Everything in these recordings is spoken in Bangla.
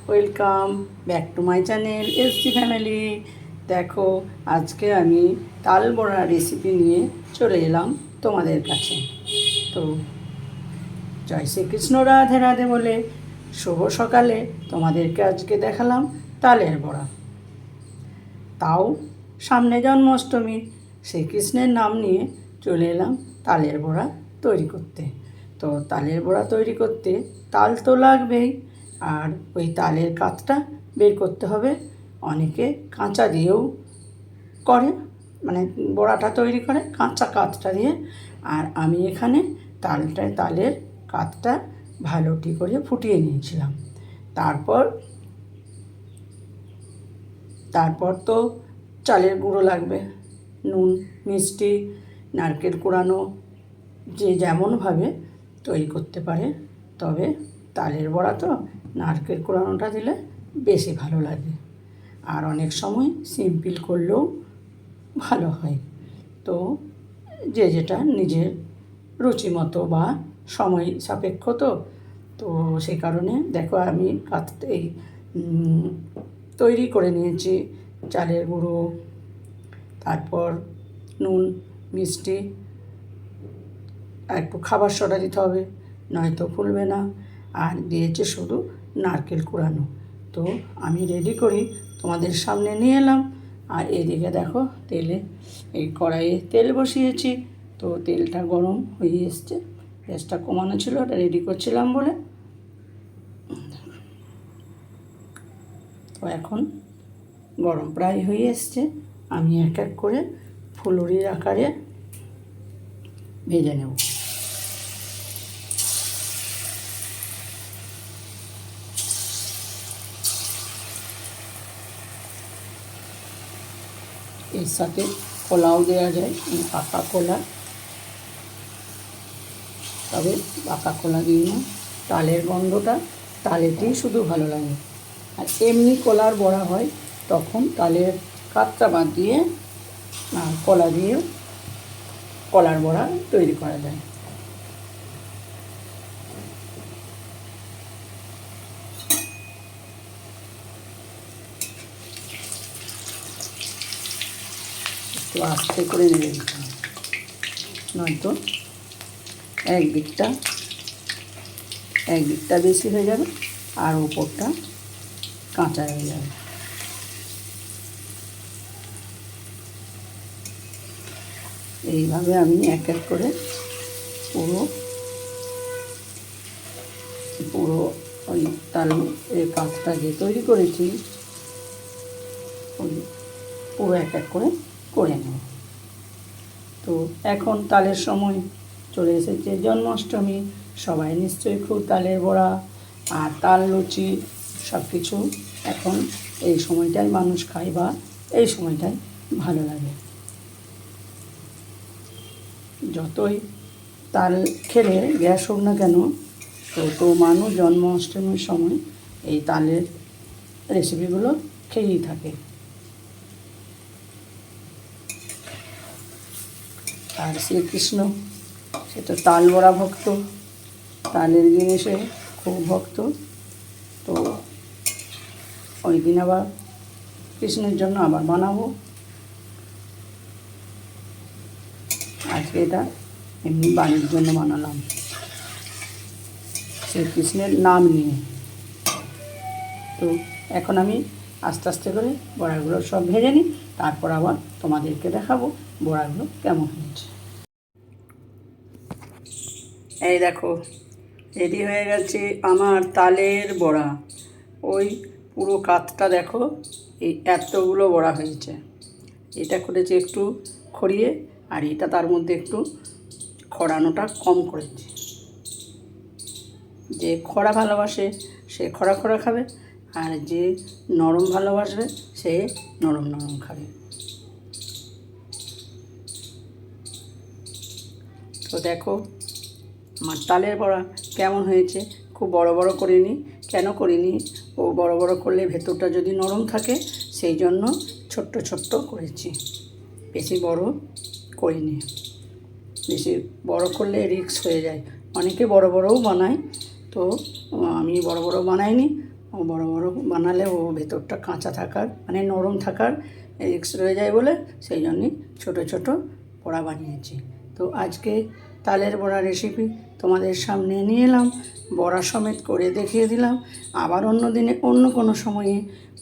Welcome back to my channel SG family. দেখো, আজকে আমি তাল বড়া রেসিপি নিয়ে চলে এলাম তোমাদের কাছে। তো জয় শ্রীকৃষ্ণ, রাধে রাধে বলে শুভ সকালে তোমাদেরকে আজকে দেখালাম তালের বড়া। তাও সামনে জন্মাষ্টমী, শ্রীকৃষ্ণের নাম নিয়ে চলে এলাম তালের বড়া তৈরি করতে। তো তালের বড়া তৈরি করতে তাল তো লাগবেই, আর ওই তালের কাতটা বের করতে হবে। অনেকে কাঁচা দিয়েও করে, মানে বড়াটা তৈরি করে কাঁচা কাতটা দিয়ে। আর আমি এখানে তালের কাতটা ভালোটি করে ফুটিয়ে নিয়েছিলাম। তারপর তো চালের গুঁড়ো লাগবে, নুন, মিষ্টি, নারকেল কোড়ানো, যে যেমনভাবে তৈরি করতে পারে। তবে তালের বড়া তো নারকেল কোড়ানোটা দিলে বেশি ভালো লাগে, আর অনেক সময় সিম্পল করলেও ভালো হয়। তো যে যেটা নিজের রুচি মতো বা সময় সাপেক্ষ, তো সেই কারণে দেখো আমি এই তৈরি করে নিয়েছি চালের গুঁড়ো, তারপর নুন, মিষ্টি, একটু খাবার সোডা দিতে হবে, নয়তো ফুলবে না। আর দিয়েছে শুধু নারকেল কুড়ানো। তো আমি রেডি করি তোমাদের সামনে নিয়ে এলাম। আর এদিকে দেখো এই কড়াইয়ে তেল বসিয়েছি। তো তেলটা গরম হয়ে এসছে, গ্যাসটা কমানো ছিল, ওটা রেডি করছিলাম বলে। তো এখন গরম প্রায় হয়ে এসছে, আমি এক এক করে ফুলুরির আকারে ভেজে নেব। এর সাথে কলাও দেওয়া যায়, পাকা কলা, তবে পাকা কলা দিই না, তালের গন্ধটা তালেতেই শুধু ভালো লাগে। আর এমনি কলার বড়া হয় তখন তালের কাতটা বাদ দিয়ে কলা দিয়ে কলার বড়া তৈরি করা যায়। একটু আস্তে করে নেড়ে দিতে হবে, নয়তো একদিকটা বেশি হয়ে যাবে আর উপরটা কাঁচা হয়ে যাবে। এইভাবে আমি এক এক করে পুরো ওই তালের কাতটা যে তৈরি করেছি পুরো এক এক করে নেব। তো এখন তালের সময় চলে এসেছে, জন্মাষ্টমী, সবাই নিশ্চয়ই খুব তালের বড়া আর তাল লুচি সব কিছু এখন এই সময়টাই মানুষ খায়, বা এই সময়টাই ভালো লাগে। যতই তাল খেলে গ্যাস হোক না কেন, তো মানুষ জন্মাষ্টমীর সময় এই তালের রেসিপিগুলো খেয়েই থাকে। আর শ্রীকৃষ্ণ সে তো তাল বড়া ভক্ত, তালের জিনিসে খুব ভক্ত। তো ওই দিন আবার কৃষ্ণের জন্য আবার বানাবো। আজকে এটা এমনি বাড়ির জন্য বানালাম, শ্রীকৃষ্ণের নাম নিয়ে। তো এখন আমি আস্তে আস্তে করে বড়াগুলো সব ভেজে নিই, তারপর আবার তোমাদেরকে দেখাবো বড়াগুলো কেমন হয়েছে। এই দেখো, রেডি হয়ে গেছে আমার তালের বড়া। ওই পুরো কাতটা দেখো, এই এতগুলো বড়া হয়েছে। এটা করেছি একটু খড়িয়ে, আর এটা তার মধ্যে একটু খড়ানোটা কম করেছি। যে খড়া ভালোবাসে সে খড়া খড়া খাবে, আর যে নরম ভালোবাসবে সে নরম নরম খাবে। তো দেখো আমার তালের বড়া কেমন হয়েছে। খুব বড় বড় করিনি, কেন করিনি, ও বড় বড় করলে ভেতরটা যদি নরম থাকে, সেই জন্য ছোট্ট ছোট্ট করেছি, বেশি বড় করিনি। বেশি বড় করলে রিস্ক হয়ে যায়, অনেকে বড় বড়ও বানায়, তো আমি বড় বড় বানাইনি, ও বড় বড় বানালে ও ভেতরটা কাঁচা থাকার মানে নরম থাকার রিস্ক রয়ে যায় বলে সেই জন্যই ছোটো ছোটো বড়া বানিয়েছি। তো আজকে তালের বড়া রেসিপি তোমাদের সামনে নিয়ে এলাম, বড়া সমেত করে দেখিয়ে দিলাম। আবার অন্য দিনে অন্য কোনো সময়ে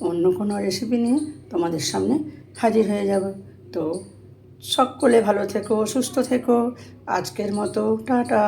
অন্য কোনো রেসিপি নিয়ে তোমাদের সামনে হাজির হয়ে যাব। তো সকলে ভালো থেকো, সুস্থ থেকো। আজকের মতো টাটা।